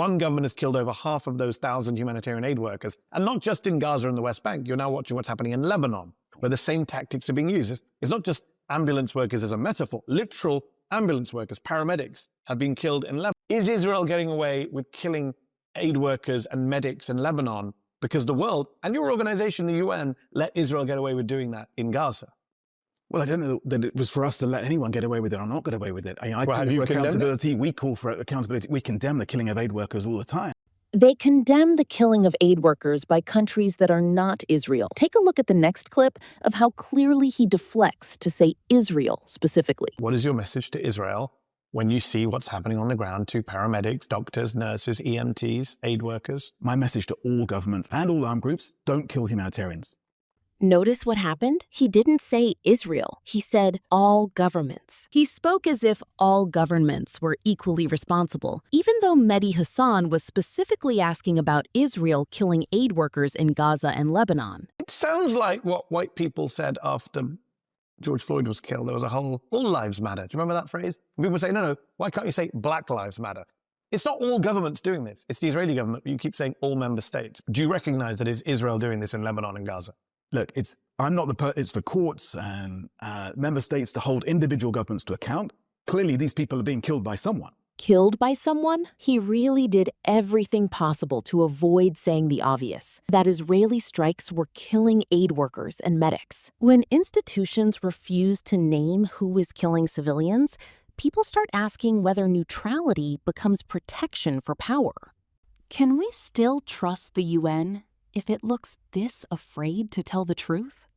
One government has killed over half of those 1,000 humanitarian aid workers. And not just in Gaza and the West Bank. You're now watching what's happening in Lebanon, where the same tactics are being used. It's not just ambulance workers as a metaphor. Literal ambulance workers, paramedics, have been killed in Lebanon. Is Israel getting away with killing aid workers and medics in Lebanon because the world and your organization, the UN, let Israel get away with doing that in Gaza? Well, I don't know that it was for us to let anyone get away with it or not get away with it. I Well, call for accountability. We call for accountability. We condemn the killing of aid workers all the time. They condemn the killing of aid workers by countries that are not Israel. Take a look at the next clip of how clearly he deflects to say Israel specifically. What is your message to Israel when you see what's happening on the ground to paramedics, doctors, nurses, EMTs, aid workers? My message to all governments and all armed groups: don't kill humanitarians. Notice what happened? He didn't say Israel. He said all governments. He spoke as if all governments were equally responsible, even though Mehdi Hasan was specifically asking about Israel killing aid workers in Gaza and Lebanon. It sounds like what white people said after George Floyd was killed. There was a whole, all lives matter. Do you remember that phrase? People say, no, why can't you say Black Lives Matter? It's not all governments doing this. It's the Israeli government, but you keep saying all member states. Do you recognize that it's Israel doing this in Lebanon and Gaza? Look, it's for courts and member states to hold individual governments to account. Clearly, these people are being killed by someone. Killed by someone? He really did everything possible to avoid saying the obvious, that Israeli strikes were killing aid workers and medics. When institutions refuse to name who is killing civilians, people start asking whether neutrality becomes protection for power. Can we still trust the UN if it looks this afraid to tell the truth?